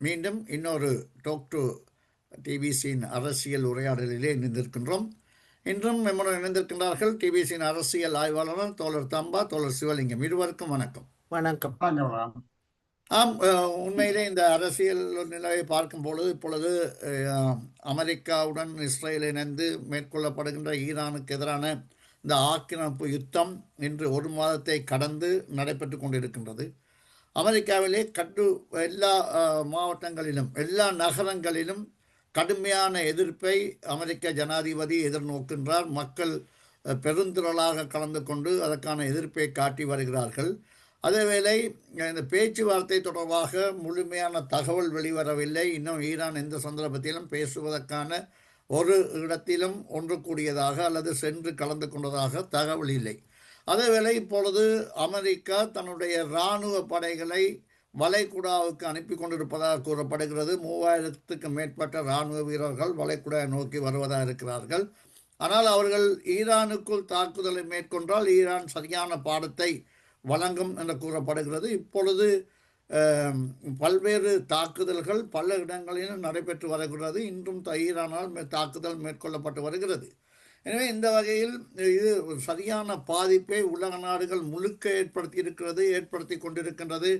மீண்டும் இன்னொரு talk to டிபிசியின் அரசியல் உரையாடலிலே இணைந்திருக்கின்றோம். இன்றும் நம்முடன் இணைந்திருக்கின்றார்கள் டிபிசியின் அரசியல் ஆய்வாளர் தோழர் தம்பா, தோழர் சிவலிங்கம். இருவருக்கும் வணக்கம். வணக்கம். ஆம், உண்மையிலே இந்த அரசியல் நிலையை பார்க்கும் பொழுது இப்பொழுது அமெரிக்காவுடன் இஸ்ரேல் இணைந்து மேற்கொள்ளப்படுகின்ற ஈரானுக்கு எதிரான இந்த ஆக்கிரமிப்பு யுத்தம் இன்று ஒரு மாதத்தை கடந்து நடைபெற்று கொண்டிருக்கின்றது. அமெரிக்காவிலே எல்லா மாவட்டங்களிலும் எல்லா நகரங்களிலும் கடுமையான எதிர்ப்பை அமெரிக்க ஜனாதிபதி எதிர்நோக்கின்றார். மக்கள் பெருந்திரளாக கலந்து கொண்டு அதற்கான எதிர்ப்பை காட்டி வருகிறார்கள். அதேவேளை இந்த பேச்சுவார்த்தை தொடர்பாக முழுமையான தகவல் வெளிவரவில்லை. இன்னும் ஈரான் எந்த சந்தர்ப்பத்திலும் பேசுவதற்கான ஒரு இடத்திலும் ஒன்று கூடியதாக அல்லது சென்று கலந்து கொண்டதாக தகவல் இல்லை. அதேவேளை இப்பொழுது அமெரிக்கா தன்னுடைய இராணுவ படைகளை வளைகுடாவுக்கு அனுப்பி கொண்டிருப்பதாக கூறப்படுகிறது. 3000க்கு மேற்பட்ட இராணுவ வீரர்கள் வளைகுடா நோக்கி வருவதாக இருக்கிறார்கள். ஆனால் அவர்கள் ஈரானுக்குள் தாக்குதலை மேற்கொண்டால் ஈரான் சரியான பாடத்தை வழங்கும் என்று கூறப்படுகிறது. இப்பொழுது பல்வேறு தாக்குதல்கள் பல இடங்களிலும் நடைபெற்று வருகிறது. இன்றும் ஈரானால் தாக்குதல் மேற்கொள்ளப்பட்டு வருகிறது. எனவே இந்த வகையில் இது சரியான பாதிப்பை உலக நாடுகள் முழுக்க ஏற்படுத்தி கொண்டிருக்கின்றது.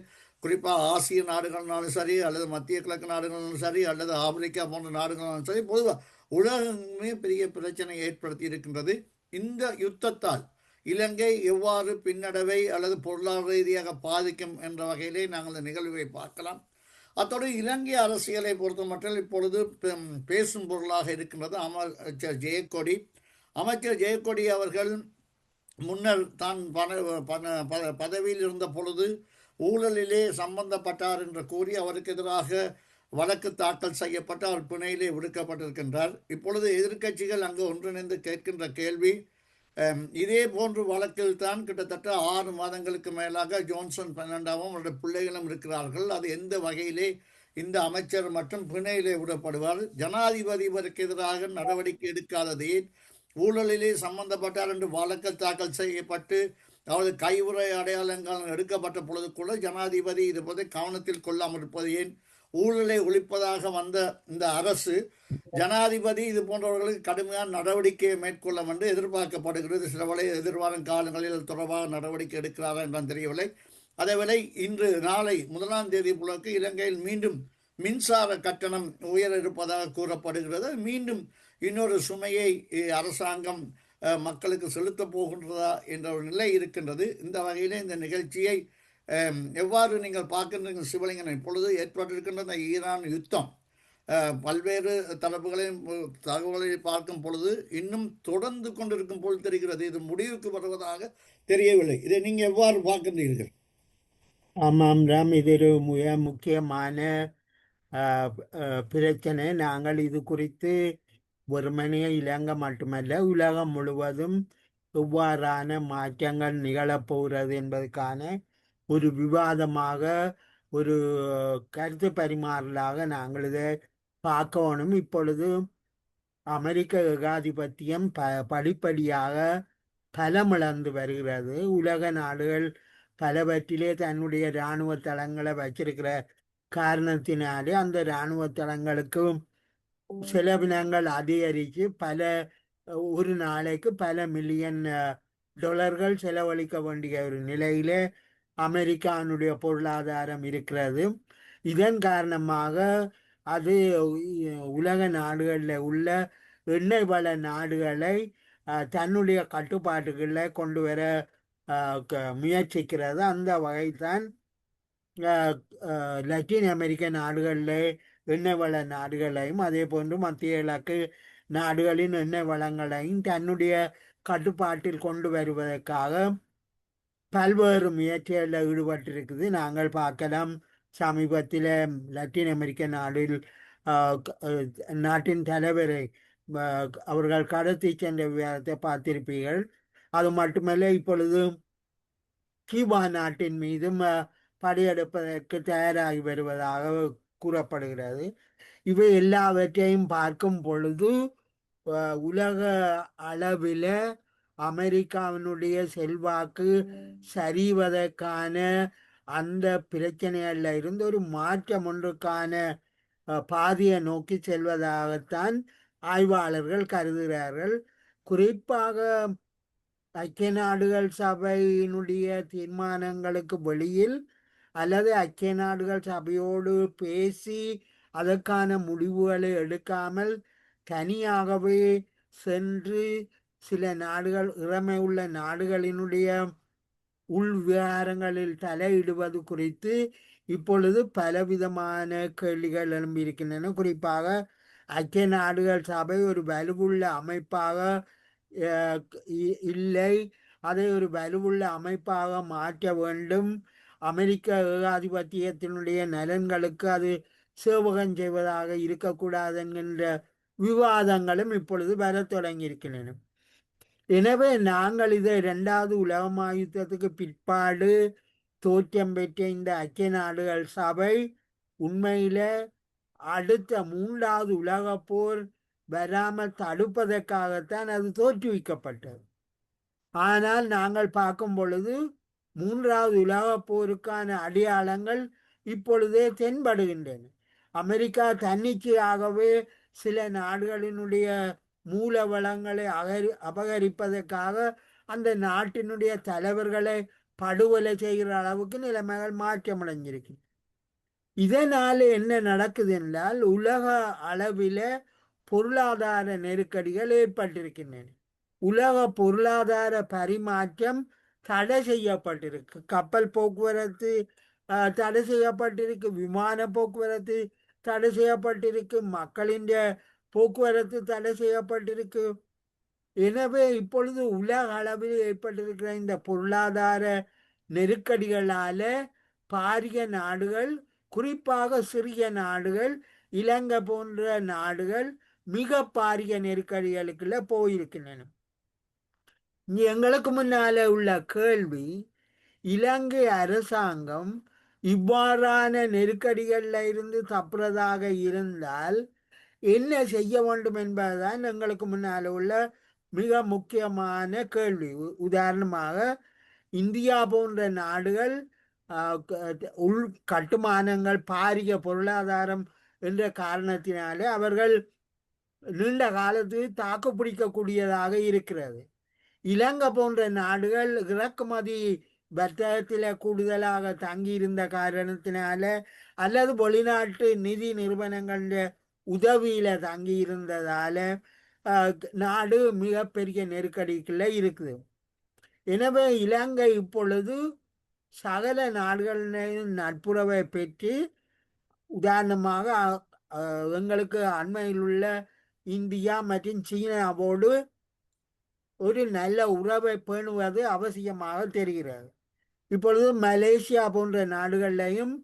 குறிப்பாக ஆசிய நாடுகள்னாலும் சரி, அல்லது மத்திய கிழக்கு நாடுகளும் சரி, அல்லது ஆப்பிரிக்கா போன்ற நாடுகளாலும் சரி, பொதுவாக உலகமே பெரிய பிரச்சனை ஏற்படுத்தி இருக்கின்றது. இந்த யுத்தத்தால் இலங்கை எவ்வாறு பின்னடைவை அல்லது பொருளாதார ரீதியாக பாதிக்கும் என்ற வகையிலே நாங்கள் இந்த நிகழ்வை பார்க்கலாம். அத்தோடு இலங்கை அரசியலை பொறுத்த மட்டும் இப்பொழுது பேசும் பொருளாக இருக்கின்றது அமைச்சர் ஜெயக்கொடி. அமைச்சர் ஜெயக்கொடி அவர்கள் முன்னர் தான் பதவியில் இருந்த பொழுது ஊழலிலே சம்பந்தப்பட்டார் என்று கூறி அவருக்கு எதிராக வழக்கு தாக்கல் செய்யப்பட்டு அவர் பிணையிலே விடுக்கப்பட்டிருக்கின்றார். இப்பொழுது எதிர்க்கட்சிகள் அங்கு ஒன்றிணைந்து கேட்கின்ற கேள்வி, இதே போன்று வழக்கில் தான் கிட்டத்தட்ட 6 மாதங்களுக்கு மேலாக ஜோன்சன் பெர்னாண்டோவும் அவருடைய பிள்ளைகளும் இருக்கிறார்கள். அது எந்த வகையிலே இந்த அமைச்சர் மற்றும் பிணையிலே விடப்படுவார்? ஜனாதிபதி இவருக்கு எதிராக நடவடிக்கை எடுக்காததே, ஊழலிலே சம்பந்தப்பட்டார் என்று வழக்கு தாக்கல் செய்யப்பட்டு அதாவது கைவுறை அடையாளங்கள் எடுக்கப்பட்ட பொழுது கூட ஜனாதிபதி இது போதை கவனத்தில் கொள்ளாமல் இருப்பது ஏன்? ஊழலை ஒழிப்பதாக வந்த இந்த அரசு ஜனாதிபதி இது போன்றவர்களுக்கு கடுமையான நடவடிக்கையை மேற்கொள்ளும் என்று எதிர்பார்க்கப்படுகிறது. சிலவளை எதிர்வரும் காலங்களில் தொடர்பாக நடவடிக்கை எடுக்கிறாரா என்றால் தெரியவில்லை. அதேவேளை இன்று நாளை 1ஆம் தேதி புலக்கு இலங்கையில் மீண்டும் மின்சார கட்டணம் உயர இருப்பதாக கூறப்படுகிறது. மீண்டும் இன்னொரு சுமையை அரசாங்கம் மக்களுக்கு செலுத்தப் போகின்றதா என்ற ஒரு நிலை இருக்கின்றது. இந்த வகையிலே இந்த நிகழ்ச்சியை எவ்வாறு நீங்கள் பார்க்கின்றீர்கள் சிவலிங்கன்? இப்பொழுது ஏற்பட்டிருக்கின்ற இந்த ஈரான் யுத்தம் பல்வேறு தரப்புகளையும் தகவலை பார்க்கும் பொழுது இன்னும் தொடர்ந்து கொண்டிருக்கும் போல் தெரிகிறது. இது முடிவுக்கு வருவதாக தெரியவில்லை. இதை நீங்கள் எவ்வாறு பார்க்கின்றீர்கள்? ஆமாம் ராம், இது ஒரு மிக முக்கியமான பிரச்சனை. நாங்கள் இது குறித்து வெறுமனே இலங்கை மட்டுமல்ல உலகம் முழுவதும் எவ்வாறான மாற்றங்கள் நிகழப்போகிறது என்பதற்கான ஒரு விவாதமாக, ஒரு கருத்து பரிமாறலாக நாங்கள் இதை பார்க்கணும். இப்பொழுது அமெரிக்க ஏகாதிபத்தியம் படிப்படியாக பலமிழந்து வருகிறது. உலக நாடுகள் பலவற்றிலே தன்னுடைய இராணுவ தளங்களை வச்சிருக்கிற காரணத்தினாலே அந்த இராணுவ தளங்களுக்கும் செலவினங்கள் அதிகரித்து ஒரு நாளைக்கு பல மில்லியன் டாலர்கள் செலவழிக்க வேண்டிய ஒரு நிலையிலே அமெரிக்கானுடைய பொருளாதாரம் இருக்கிறது. இதன் காரணமாக அது உலக நாடுகளில் உள்ள எண்ணெய் வள நாடுகளை தன்னுடைய கட்டுப்பாட்டுகளில் கொண்டு வர முயற்சிக்கிறது. அந்த வகைதான் லத்தீன் அமெரிக்க நாடுகளில் எண்ணெய் வள நாடுகளையும் அதே போன்று மத்திய கிழக்கு நாடுகளின் எண்ணெய் வளங்களையும் தன்னுடைய கட்டுப்பாட்டில் கொண்டு வருவதற்காக பல்வேறு முயற்சிகளில் ஈடுபட்டிருக்குது. நாங்கள் பார்க்கலாம், சமீபத்தில் லத்தீன் அமெரிக்க நாட்டின் தலைவரை அவர்கள் கடத்தி சென்ற விவகாரத்தை பார்த்திருப்பீர்கள். அது மட்டுமல்ல, இப்பொழுது கியூபா நாட்டின் மீதும் படையெடுப்பதற்கு தயாராகி வருவதாக கூறப்படுகிறது. இவை எல்லாவற்றையும் பார்க்கும் பொழுது உலக அளவில் அமெரிக்காவினுடைய செல்வாக்கு சரிவதற்கான அந்த பிரச்சனைகள்ல இருந்து ஒரு மாற்றம் ஒன்றுக்கான பாதையை நோக்கி செல்வதாகத்தான் ஆய்வாளர்கள் கருதுகிறார்கள். குறிப்பாக ஐக்கிய நாடுகள் சபையினுடைய தீர்மானங்களுக்கு வெளியில் அல்லது ஐக்கிய நாடுகள் சபையோடு பேசி அதற்கான முடிவுகளை எடுக்காமல் தனியாகவே சென்று சில நாடுகள், இறமை உள்ள நாடுகளினுடைய உள் விவகாரங்களில் தலையிடுவது குறித்து இப்பொழுது பலவிதமான கேள்விகள் எழும்பியிருக்கின்றன. குறிப்பாக ஐக்கிய நாடுகள் சபை ஒரு வலுவுள்ள அமைப்பாக இல்லை, அதை ஒரு வலுவுள்ள அமைப்பாக மாற்ற வேண்டும், அமெரிக்க ஏகாதிபத்தியத்தினுடைய நலன்களுக்கு அது சேவகம் செய்வதாக இருக்கக்கூடாது என்கின்ற விவாதங்களும் இப்பொழுது வரத் தொடங்கியிருக்கின்றன. எனவே நாங்கள் இதை இரண்டாவது உலக மகாயுத்தத்துக்கு பிற்பாடு தோற்றம் பெற்ற இந்த ஐக்கிய நாடுகள் சபை உண்மையில அடுத்த மூன்றாவது உலக போர் வராமல் தடுப்பதற்காகத்தான் அது தோற்றுவிக்கப்பட்டது. ஆனால் நாங்கள் பார்க்கும் பொழுது மூன்றாவது உலக போருக்கான அடையாளங்கள் இப்பொழுதே தென்படுகின்றன. அமெரிக்கா தன்னிச்சையாகவே சில நாடுகளினுடைய மூல வளங்களை அபகரிப்பதற்காக அந்த நாட்டினுடைய தலைவர்களை படுகொலை செய்கிற அளவுக்கு நிலைமைகள் மாற்றமடைஞ்சிருக்கு. இதனால என்ன நடக்குது என்றால் உலக அளவில் பொருளாதார நெருக்கடிகள் ஏற்பட்டிருக்கின்றன. உலக பொருளாதார பரிமாற்றம் தடை செய்யப்பட்டிருக்கு. கப்பல் போக்குவரத்து தடை செய்யப்பட்டிருக்கு, விமான போக்குவரத்து தடை செய்யப்பட்டிருக்கு, மக்களின் போக்குவரத்து தடை செய்யப்பட்டிருக்கு. எனவே இப்பொழுது உலக அளவில் ஏற்பட்டிருக்கிற இந்த பொருளாதார நெருக்கடிகளால பாரிய நாடுகள், குறிப்பாக சிறிய நாடுகள், இலங்கை போன்ற நாடுகள் மிக பாரிய நெருக்கடிகளுக்குள்ள போயிருக்கின்றன. எங்களுக்கு முன்னால உள்ள கேள்வி, இலங்கை அரசாங்கம் இவ்வாறான நெருக்கடிகளில் இருந்து தப்புறதாக இருந்தால் என்ன செய்ய வேண்டும் என்பதுதான் எங்களுக்கு முன்னால் உள்ள மிக முக்கியமான கேள்வி. உதாரணமாக இந்தியா போன்ற நாடுகள் உள் கட்டுமானங்கள், பாரிய பொருளாதாரம் என்ற காரணத்தினாலே அவர்கள் நீண்ட காலத்துக்கு தாக்கு பிடிக்கக்கூடியதாக இருக்கிறது. இலங்கை போன்ற நாடுகள் இறக்குமதி வர்த்தகத்தில் கூடுதலாக தங்கியிருந்த காரணத்தினால அல்லது வெளிநாட்டு நிதி நிறுவனங்களுடைய உதவியில தங்கியிருந்ததால நாடு மிகப்பெரிய நெருக்கடிக்குள்ள இருக்குது. எனவே இலங்கை இப்பொழுது சகல நாடுகளின் நட்புறவை பெற்று, உதாரணமாக எங்களுக்கு அண்மையில் உள்ள இந்தியா மற்றும் சீனாவோடு ஒரு நல்ல உறவை பேணுவது அவசியமாக தெரிகிறது. இப்பொழுது மலேசியா போன்ற நாடுகளிலையும்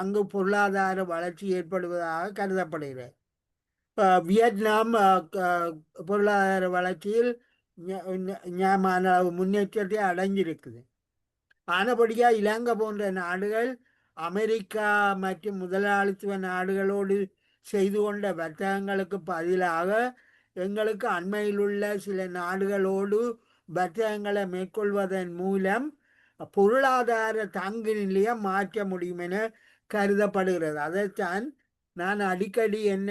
அங்கு பொருளாதார வளர்ச்சி ஏற்படுவதாக கருதப்படுகிறது. வியட்நாம் பொருளாதார வளர்ச்சியில் நியாயமான முன்னேற்றத்தை அடைஞ்சிருக்குது. ஆனபடியா இலங்கை போன்ற நாடுகள் அமெரிக்கா மற்றும் முதலாளித்துவ நாடுகளோடு செய்து கொண்ட வர்த்தகங்களுக்கு பதிலாக எங்களுக்கு அண்மையில் உள்ள சில நாடுகளோடு வர்த்தகங்களை மேற்கொள்வதன் மூலம் பொருளாதார தங்கு நிலையை மாற்ற முடியும் என கருதப்படுகிறது. அதைத்தான் நான் அடிக்கடி என்ன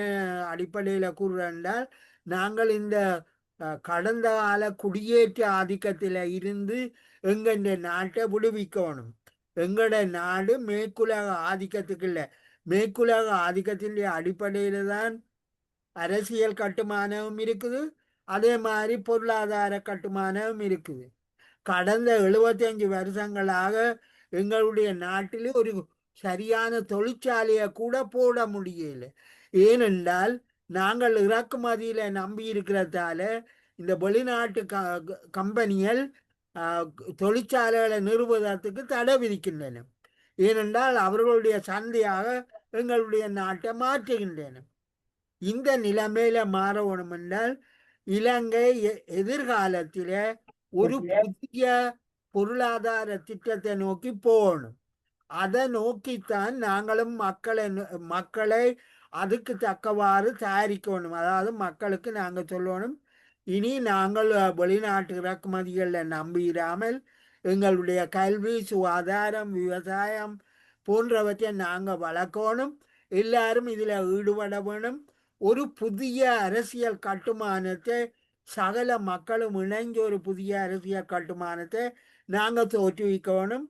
அடிப்படையில் கூறுகிறேன், நாங்கள் இந்த கடந்த கால குடியேற்ற ஆதிக்கத்தில் இருந்து எங்கெண்ட நாட்டை விடுவிக்கணும். எங்களோட நாடு மேற்குலக ஆதிக்கத்துக்கு இல்லை, மேற்குலக ஆதிக்கத்தின் அடிப்படையில் தான் அரசியல் கட்டுமானமும் இருக்குது, அதே மாதிரி பொருளாதார கட்டுமானமும் இருக்குது. கடந்த 75 வருஷங்களாக எங்களுடைய நாட்டில் ஒரு சரியான தொழிற்சாலையை கூட போட முடியல. ஏனென்றால் நாங்கள் இறக்குமதியில நம்பி இருக்கிறதால இந்த வெளிநாட்டு கம்பெனிகள் தொழிற்சாலைகளை நிறுவுவதற்கு தடை விதிக்கின்றன. ஏனென்றால் அவர்களுடைய சந்தையாக எங்களுடைய நாட்டை மாற்றுகின்றன. இந்த நிலைமையில மாற வேணும் என்றால் இலங்கை எதிர்காலத்தில ஒரு புதிய பொருளாதார திட்டத்தை நோக்கி போகணும். அதை நோக்கித்தான் நாங்களும் மக்களை அதுக்கு தக்கவாறு தயாரிக்கணும். அதாவது மக்களுக்கு நாங்கள் சொல்லணும், இனி நாங்கள் வெளிநாட்டு இறக்குமதிகளில் நம்பிடாமல் எங்களுடைய கல்வி, சுகாதாரம், விவசாயம் போன்றவற்றை நாங்கள் வளர்க்கணும். எல்லாரும் இதில் ஈடுபட வேணும். ஒரு புதிய அரசியல் கட்டுமானத்தை சகல மக்களும் இணைஞ்ச ஒரு புதிய அரசியல் கட்டுமானத்தை நாங்கள் தோற்றுவிக்கணும்.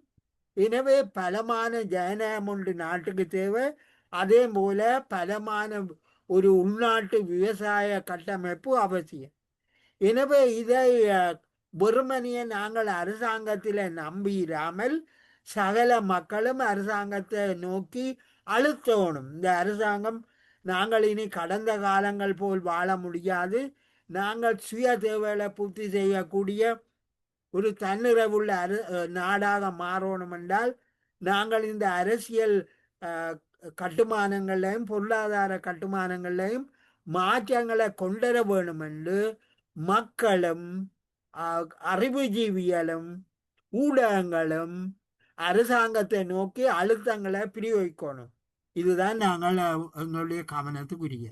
எனவே பலமான ஜனநாயகம் ஒன்று நாட்டுக்கு தேவை. அதே போல பலமான ஒரு உள்நாட்டு விவசாய கட்டமைப்பு அவசியம். எனவே இதை வெறுமனைய நாங்கள் அரசாங்கத்தில் நம்பிராமல் சகல மக்களும் அரசாங்கத்தை நோக்கி அழுத்தணும். இந்த அரசாங்கம் நாங்கள் இனி கடந்த காலங்கள் போல் வாழ முடியாது, நாங்கள் சுய தேவைகளை பூர்த்தி செய்யக்கூடிய ஒரு தன்னிறைவுள்ள நாடாக மாறணும் என்றால் நாங்கள் இந்த அரசியல் கட்டுமானங்களையும் பொருளாதார கட்டுமானங்களையும் மாற்றங்களை கொண்டுவர வேணும் என்று மக்களும் அறிவுஜீவிகளும் ஊடகங்களும் அரசாங்கத்தை நோக்கி அழுத்தங்களை பிரயோகிக்கணும். இதுதான் நாங்கள் எங்களுடைய கவனத்துக்குரிய.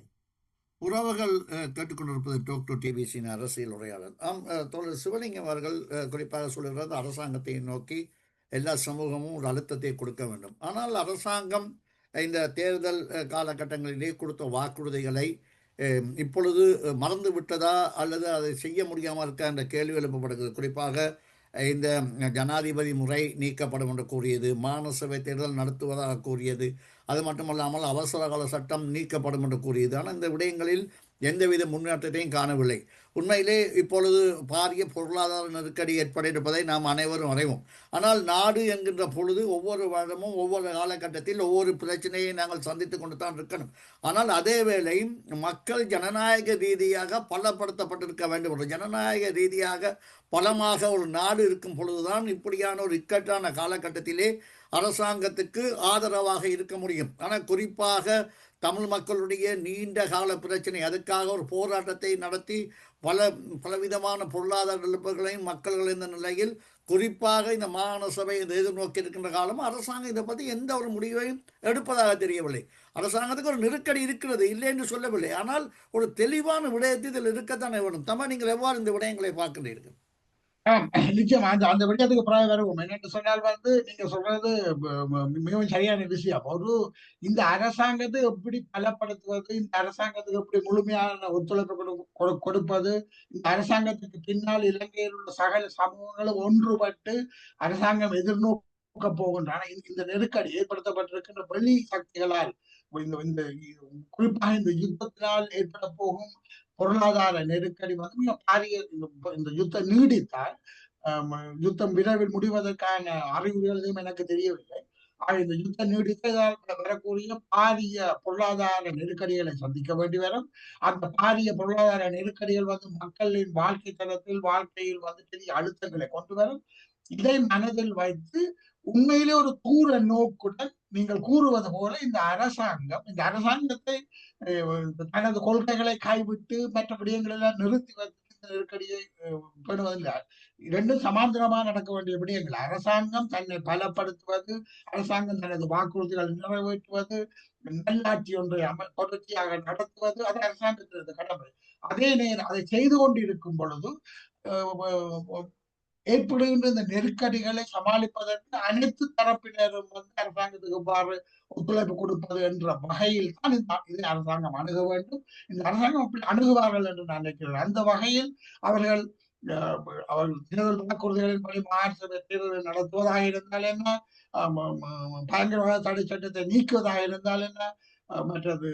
உறவுகள் கேட்டுக்கொண்டிருப்பது டாக்டர் டிபிசியின் அரசியல் உரையாடல். தோழர் சிவலிங்கம் அவர்கள் குறிப்பாக சொல்கிறது அரசாங்கத்தை நோக்கி எல்லா சமூகமும் ஒரு அழுத்தத்தை கொடுக்க வேண்டும். ஆனால் அரசாங்கம் இந்த தேர்தல் காலகட்டங்களிலே கொடுத்த வாக்குறுதிகளை இப்பொழுது மறந்து விட்டதா அல்லது அதை செய்ய முடியாமல் இருக்க என்ற கேள்வி எழுப்பப்படுகிறது. குறிப்பாக இந்த ஜனாதிபதி முறை நீக்கப்படும் என்று கூறியது, மாநசபை தேர்தல் நடத்துவதாக கூறியது, அது மட்டுமல்லாமல் அவசர கால சட்டம் நீக்கப்படும் என்று கூறியது. ஆனால் இந்த விடயங்களில் எந்தவித முன்னேற்றத்தையும் காணவில்லை. உண்மையிலே இப்பொழுது பாரிய பொருளாதார நெருக்கடி ஏற்பட இருப்பதை நாம் அனைவரும் அறிவோம். ஆனால் நாடு என்கின்ற பொழுது ஒவ்வொரு வருடமும் ஒவ்வொரு காலகட்டத்தில் ஒவ்வொரு பிரச்சனையை நாங்கள் சந்தித்து கொண்டு தான் இருக்கணும். ஆனால் அதே வேளை மக்கள் ஜனநாயக ரீதியாக பலப்படுத்தப்பட்டிருக்க வேண்டும். ஒரு ஜனநாயக ரீதியாக பலமாக ஒரு நாடு இருக்கும் பொழுதுதான் இப்படியான ஒரு இக்கட்டான காலகட்டத்திலே அரசாங்கத்துக்கு ஆதரவாக இருக்க முடியும். ஆனால் குறிப்பாக தமிழ் மக்களுடைய நீண்ட கால பிரச்சனை, அதுக்காக ஒரு போராட்டத்தை நடத்தி பலவிதமான பொருளாதார இழப்புகளையும் மக்கள்கள் இந்த நிலையில் குறிப்பாக இந்த மாகாண சபை எதிர்நோக்கி இருக்கின்ற காலம் அரசாங்கம் இதை பற்றி எந்த ஒரு முடிவையும் எடுப்பதாக தெரியவில்லை. அரசாங்கத்துக்கு ஒரு நெருக்கடி இருக்கிறது, இல்லை என்று சொல்லவில்லை. ஆனால் ஒரு தெளிவான விடயத்தை இதில் இருக்கத்தானே வேணும். தம்மா, நீங்கள் எவ்வாறு இந்த விடயங்களை பார்க்கிறீர்கள்? நிச்சயமா அந்த விடயத்துக்கு பிறகு வருவோம். என்னென்னு சொன்னால் நீங்க சொல்றது மிகவும் சரியான விஷயம். இந்த அரசாங்கத்தை எப்படி பலப்படுத்துவது, இந்த அரசாங்கத்துக்கு எப்படி முழுமையான ஒத்துழைப்பு கொடுப்பது, இந்த அரசாங்கத்துக்கு பின்னால் இலங்கையில் உள்ள சகல சமூகங்களும் ஒன்றுபட்டு அரசாங்கம் எதிர்நோக்க போகின்றன. இந்த நெருக்கடி ஏற்படுத்தப்பட்டிருக்கின்ற வெளி சக்திகளால், இந்த குறிப்பாக இந்த யுத்தத்தினால் ஏற்பட போகும் பொருளாதார நெருக்கடி மிக பாரிய. இந்த யுத்தம் நீடித்தால் யுத்தம் விரைவில் முடிவதற்கான அறிகுறிகளும் எனக்கு தெரியவில்லை. இந்த யுத்தம் நீடித்ததால் வரக்கூடிய பாரிய பொருளாதார நெருக்கடிகளை சந்திக்க வேண்டி வரும். அந்த பாரிய பொருளாதார நெருக்கடிகள் மக்களின் வாழ்க்கை தரத்தில், வாழ்க்கையில் பெரிய அழுத்தங்களை கொண்டு வரும். இதை மனதில் வைத்து உண்மையிலே ஒரு தூர நோக்குடன் நீங்கள் கூறுவது போல இந்த அரசாங்கத்தை தனது கொள்கைகளை கைவிட்டு மற்ற விடயங்களெல்லாம் நிறுத்தி வைத்து நெருக்கடியை பெறுவதில்லை. இரண்டும் சமாந்தரமா நடக்க வேண்டிய விடயங்கள். அரசாங்கம் தன்னை பலப்படுத்துவது, அரசாங்கம் தனது வாக்குறுதிகளை நிறைவேற்றுவது, நல்லாட்சி ஒன்றை தொடர்ச்சியாக நடத்துவது, அது அரசாங்கத்தினது கடமை. அதே நேரம் அதை செய்து கொண்டிருக்கும் பொழுது ஏற்படுகின்ற இந்த நெருக்கடிகளை சமாளிப்பதற்கு அனைத்து தரப்பினரும் அரசாங்கத்துக்கு எவ்வாறு ஒத்துழைப்பு கொடுப்பது என்ற வகையில் தான் இதை அரசாங்கம் அணுக வேண்டும். இந்த அரசாங்கம் அப்படி அணுகுவார்கள் என்று நான் நினைக்கிறேன். அந்த வகையில் அவர்கள் தேர்தல் வாக்குறுதிகளின் படி மாநில தேர்தலை நடத்துவதாக இருந்தால் என்ன, பயங்கரவாத தடை சட்டத்தை நீக்குவதாக இருந்தால் என்ன, மற்றது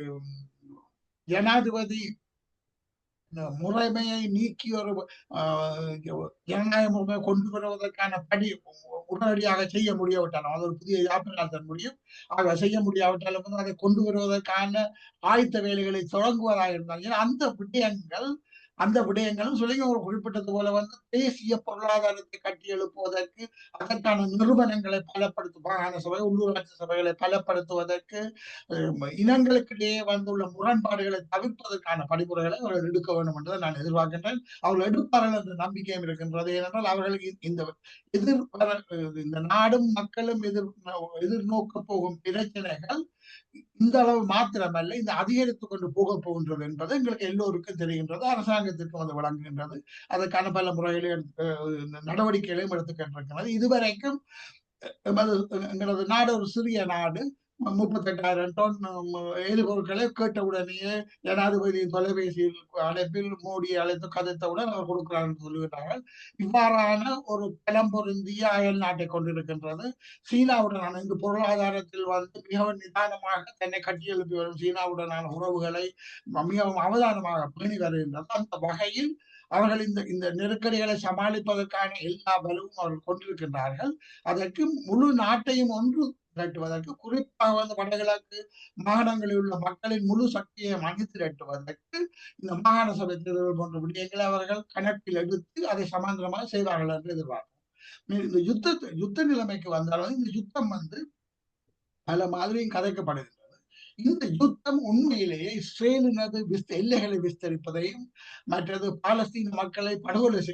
ஜனாதிபதி முறைமையை நீக்கி ஒரு ஜனநாயக முறைமையை கொண்டு வருவதற்கான படி உடனடியாக செய்ய முடியாவிட்டாலும், அது ஒரு புதிய யாப்பினால் தான் முடியும். ஆக செய்ய முடியாவிட்டாலும் அதை கொண்டு வருவதற்கான ஆயத்த வேலைகளை தொடங்குவதாக இருந்தாலும் அந்த விடயங்களும் சொல்லி ஒரு குறிப்பிட்டது போல தேசிய பொருளாதாரத்தை கட்டி எழுப்புவதற்கு, அதற்கான நிறுவனங்களை பலப்படுத்தும், மாகாண சபை, உள்ளூராட்சி சபைகளை பலப்படுத்துவதற்கு, இனங்களுக்கிடையே வந்துள்ள முரண்பாடுகளை தவிர்ப்பதற்கான படிமுறைகளை அவர்கள் எடுக்க வேண்டும் என்றதை நான் எதிர்பார்க்கின்றேன். அவர்கள் எடுப்பார்கள் என்ற நம்பிக்கையும் இருக்கின்றது. ஏனென்றால் அவர்களுக்கு இந்த நாடும் மக்களும் எதிர்நோக்க போகும் பிரச்சனைகள் இந்த அளவு மாத்திரமல்ல, இந்த அதிகரித்துக் கொண்டு போக போகின்றது என்பது எங்களுக்கு எல்லோருக்கும் தெரிகின்றது. அரசாங்கத்திற்கும் அது வழங்குகின்றது. அதற்கான பல முறைகளை நடவடிக்கைகளையும் எடுத்துக்கொண்டிருக்கிறது. இதுவரைக்கும் எமது எங்களது நாடு ஒரு சிறிய நாடு. 38,000 டன் எரிபொருட்களை கேட்டவுடனேயே ஜனாதிபதி தொலைபேசியில் அழைப்பில் மோடி அழைத்து கதைத்தவுடன் அவர் கொடுக்கிறார் என்று சொல்லுகிறார்கள். இவ்வாறான ஒரு பலம் பொருந்திய அயல் நாட்டை கொண்டிருக்கின்றது. சீனாவுடனான இந்த பொருளாதாரத்தில் மிகவும் நிதானமாக தன்னை கட்டியெழுப்பி வரும் சீனாவுடனான உறவுகளை மிகவும் அவதானமாக பேணி வருகின்றது. அந்த வகையில் அவர்கள் இந்த இந்த நெருக்கடிகளை சமாளிப்பதற்கான எல்லா வலுவும் அவர்கள் கொண்டிருக்கின்றார்கள். அதற்கு முழு நாட்டையும் ஒன்று திரட்டுவதற்கு, குறிப்பாக வடகிழக்கு மாகாணங்களில் உள்ள மக்களின் முழு சக்தியை அணி திரட்டுவதற்கு இந்த மாகாண சபை தேர்தல் போன்ற விடயங்களை அவர்கள் கணக்கில் எடுத்து அதை சமாந்தரமாக செய்வார்கள் என்று எதிர்பார்க்கிறோம். இந்த யுத்த நிலைமைக்கு வந்தாலும் இந்த யுத்தம் பல மாதிரியும் கதைக்கப்படுகிறது. இந்த யுத்தம் உண்மையிலேயே இஸ்ரேலினது எல்லைகளை விஸ்தரிப்பதையும் மற்றது பாலஸ்தீன மக்களை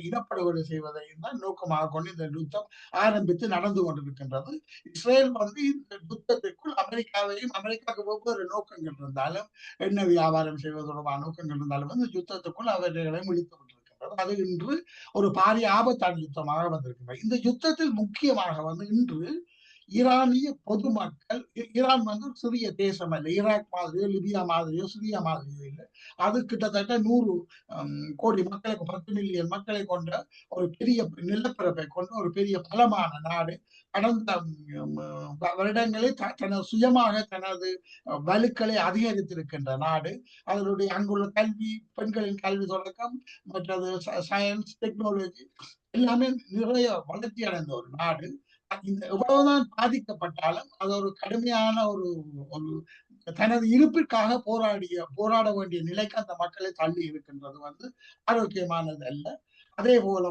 இனப்படுகொலை செய்வதையும் தான் நோக்கமாக கொண்டு இந்த யுத்தம் ஆரம்பித்து நடந்து கொண்டிருக்கின்றது. இஸ்ரேல் இந்த யுத்தத்திற்குள் அமெரிக்காவையும், அமெரிக்காவுக்கு ஒவ்வொரு நோக்கங்கள் இருந்தாலும், எண்ணெய் வியாபாரம் செய்வது தொடர்பான நோக்கங்கள் இருந்தாலும் இந்த யுத்தத்துக்குள் அவர்களையும் இழுத்து விட்டிருக்கின்றது. அது இன்று ஒரு பாரிய ஆபத்தான யுத்தமாக வந்திருக்கின்றது. இந்த யுத்தத்தில் முக்கியமாக இன்று ஈரானிய பொதுமக்கள், ஈரான் ஒரு சிறிய தேசம் அல்ல, ஈராக் மாதிரியோ லிபியா மாதிரியோ சிரியா மாதிரியோ இல்லை. அது கிட்டத்தட்ட 100 கோடி மக்களை, 10 மில்லியன் மக்களை கொண்ட ஒரு பெரிய நிலப்பரப்பை கொண்ட ஒரு பெரிய பலமான நாடு. கடந்த வருடங்களில் தனது சுயமாக தனது வலுக்களை அதிகரித்திருக்கின்ற நாடு. அதனுடைய அங்குள்ள கல்வி, பெண்களின் கல்வி தொடக்கம், மற்றது சயின்ஸ், டெக்னாலஜி எல்லாமே நிறைய வளர்ச்சி அடைந்த ஒரு நாடு. எவ்வளவுதான் பாதிக்கப்பட்டாலும் அது ஒரு கடுமையான ஒரு தனது இருப்பிற்காக போராட வேண்டிய நிலைக்கு அந்த மக்களை தள்ளி இருக்கின்றது ஆரோக்கியமானது அல்ல. அதே போல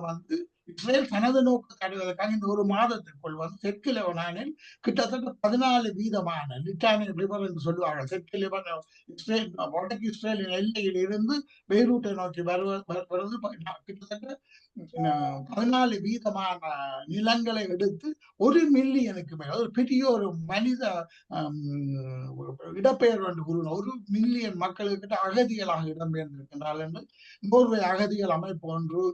இஸ்ரேல் தனது நோக்கத்தை அடைவதற்காக இந்த ஒரு மாதத்திற்குள் தெற்கு லெபனானில் கிட்டத்தட்ட 14% லிட்டானி ரிவர் என்று சொல்லுவார்கள். தெற்கு லெபனான் இஸ்ரேல், வடக்கு இஸ்ரேலின் எல்லையில் இருந்து பெய்ரூட்டை நோக்கி வருவது கிட்டத்தட்ட 14% நிலங்களை எடுத்து 1 மில்லியனுக்கு மேல், ஒரு பெரிய ஒரு மனித இடப்பெயர் என்று கூறுவோம். 1 மில்லியன் மக்களுக்கிட்ட அகதிகளாக இடம்பெயர்ந்திருக்கின்றார்கள் என்று நோர்வே அகதிகள் அமைப்பு ஒன்று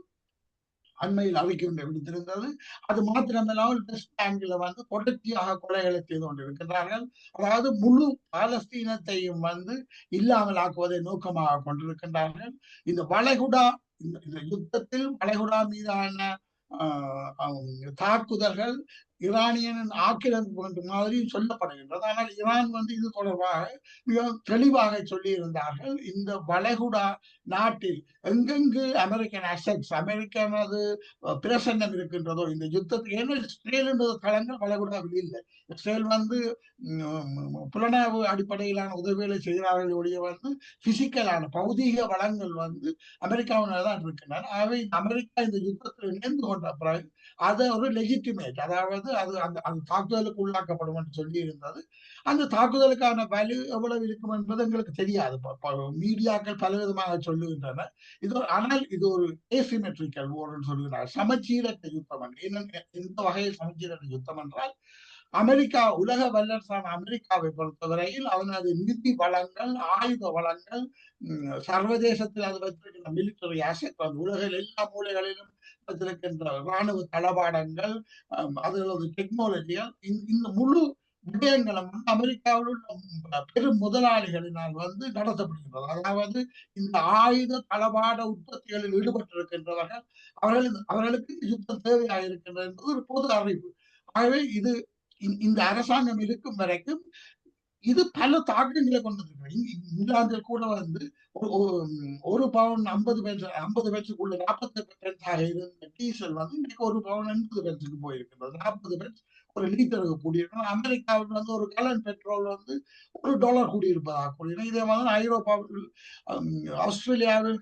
அண்மையில் அறிக்கை விடுத்திருந்தது. அது மாத்திரமில்லாமல் வெஸ்ட் பேங்கில் தொடர்ச்சியாக கொலைகளை செய்து கொண்டிருக்கிறார்கள். அதாவது முழு பாலஸ்தீனத்தையும் இல்லாமல் ஆக்குவதை நோக்கமாக கொண்டிருக்கின்றார்கள். இந்த வளைகுடா, இந்த யுத்தத்தில் வளைகுடா மீதான தாக்குதல்கள் ஈரானியனின் ஆக்கிரமிப்பு என்ற மாதிரி சொல்லப்படுகின்றது. ஆனால் ஈரான் இது தொடர்பாக மிக தெளிவாக சொல்லி இருந்தார்கள். இந்த வளைகுடா நாட்டில் எங்கெங்கு அமெரிக்கன் அசெட்ஸ், அமெரிக்கனது பிரசன்னம் இருக்கின்றதோ இந்த யுத்தத்துக்கு, ஏன்னா இஸ்ரேல் என்ற களங்கள் வளைகுடாவில் இல்லை. இஸ்ரேல் புலனாய்வு அடிப்படையிலான உதவிகளை செய்கிறார்கள் ஒழிய பிசிக்கலான பௌதீக வளங்கள் அமெரிக்காவினால் தான் இருக்கின்றன. ஆகவே அமெரிக்கா இந்த யுத்தத்தில் இணைந்து கொண்ட பிறகு அதை ஒரு லெஜிட்டிமேட், அதாவது அது அந்த தாக்குதலுக்கு உள்ளாக்கப்படும் என்று சொல்லி இருந்தது. அந்த தாக்குதலுக்கான வலு எவ்வளவு இருக்கும் என்பது எங்களுக்கு தெரியாது. மீடியாக்கள் பலவிதமாக சொல்லுகின்றன. ஆனால் இது ஒரு ஏசிமெட்ரிக்கல் வார் சொல்லுகிறார், சமச்சீரற்ற யுத்தம். எந்த வகையில் சமச்சீரற்ற யுத்தம் என்றால், அமெரிக்கா, உலக வல்லரசான அமெரிக்காவை பொறுத்தவரையில் அவனது நிதி வளங்கள், ஆயுத வளங்கள், சர்வதேசத்தில் அது வைத்திருக்கின்ற மிலிட்டரி அசெட், உலகில் எல்லா மூலைகளிலும் வைத்திருக்கின்ற இராணுவ தளபாடங்கள், அதனது டெக்னாலஜிகள், இந்த முழு விடயங்களும் அமெரிக்காவில் உள்ள பெரும் முதலாளிகளினால் நடத்தப்படுகின்றது. அதாவது இந்த ஆயுத தளபாட உற்பத்திகளில் ஈடுபட்டிருக்கின்றவர்கள் அவர்களுக்கு யுத்தம் தேவையாக இருக்கின்றது என்பது ஒரு பொது அறிவு. ஆகவே இந்த அரசாங்கம் இருக்கும் வரைக்கும் இது பல தாக்கங்களை கொண்டிருக்கிறது. இங்கிலாந்தில் கூட ஒரு பவுன் 50 பைசுக்குள்ள 40 பென்ஸாக இருந்த டீசல் இன்னைக்கு ஒரு பவுன் 80 பென்ஸுக்கு போயிருக்கிறது. 40 பென்ஸ் ஒரு லிட்டருக்கு கூடியிருக்கணும். அமெரிக்காவில் ஒரு கலன் பெட்ரோல் $1 கூடியிருப்பதாக கூடியிருக்கணும். இதே மாதிரி ஐரோப்பாவில், ஆஸ்திரேலியாவில்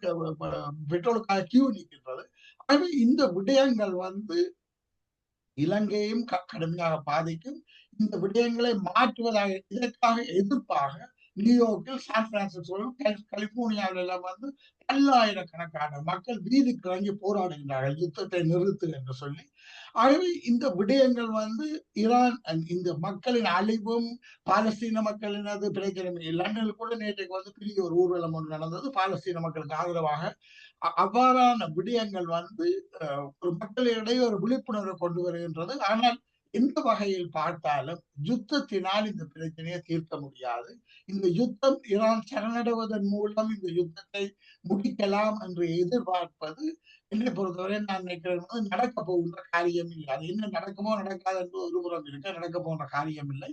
பெட்ரோலுக்காக கியூ நிற்கின்றது. ஆகவே இந்த விடயங்கள் இலங்கையும் கடுமையாக பாதிக்கும். இந்த விடயங்களை மாற்றுவதாக, இதற்காக எதிர்ப்பாக நியூயார்க்கில், சான் பிரான்சிஸ்கோவில், கலிபோர்னியாவில் எல்லாம் வந்து பல்லாயிரக்கணக்கான மக்கள் வீதிக்கு இறங்கி போராடுகின்றார்கள் யுத்தத்தை நிறுத்து என்று சொல்லி. ஆகவே இந்த விடயங்கள் வந்து ஈரான் இந்த மக்களின் அழிவும் பாலஸ்தீன மக்களினது பிரச்சனை. லண்டனில் கூட நேற்றைக்கு வந்து பெரிய ஒரு ஊர்வலம் ஒன்று நடந்தது பாலஸ்தீன மக்களுக்கு ஆதரவாக. அவ்வாறான விடயங்கள் வந்து ஒரு மக்களிடையே ஒரு விழிப்புணர்வை கொண்டு வருகின்றது. ஆனால் எந்த வகையில் பார்த்தாலும் யுத்தத்தினால் இந்த பிரச்சனையை தீர்க்க முடியாது. இந்த யுத்தம் ஈரான் சரணடைவதன் மூலம் இந்த யுத்தத்தை முடிக்கலாம் என்று எதிர்பார்ப்பது என்னை பொறுத்தவரை நான் நினைக்கிறேன் நடக்க போகின்ற காரியம் இல்லை. அது என்ன நடக்குமோ நடக்காது என்று ஒரு புறம் இருக்க, நடக்க போகின்ற காரியம் இல்லை.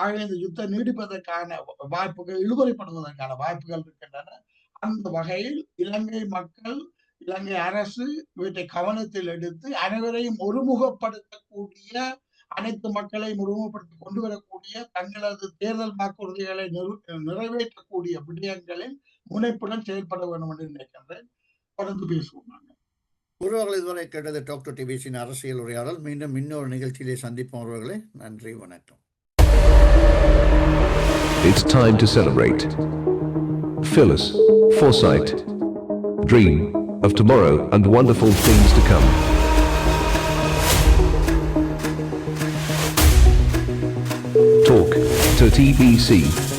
ஆகவே இந்த யுத்தம் நீடிப்பதற்கான வாய்ப்புகள், இழுபறிப்படுவதற்கான வாய்ப்புகள் இருக்கின்றன. அந்த வகையில் இலங்கை மக்கள், இலங்கை அரசு இவற்றை கவனத்தில் எடுத்து அனைவரையும் ஒருமுகப்படுத்தக்கூடிய, அனைத்து மக்களையும் ஒருமுகப்படுத்தி கொண்டு வரக்கூடிய, தங்களது தேர்தல் வாக்குறுதிகளை நிறைவேற்றக்கூடிய விடயங்களில் முனைப்புடன் செயல்பட வேண்டும் என்று நினைக்கின்றேன். தொடர்ந்து பேசுவோம் நாங்கள். உறவுகள் இதுவரை கேட்டது டாக்டர் டிபிசியின் அரசியல் உரையாடல். மீண்டும் இன்னொரு நிகழ்ச்சியிலே சந்திப்போம் உறவுகளே. நன்றி, வணக்கம். It's time to celebrate. Phyllis Forsyth. Dream of tomorrow and wonderful things to come. Talk to TBC.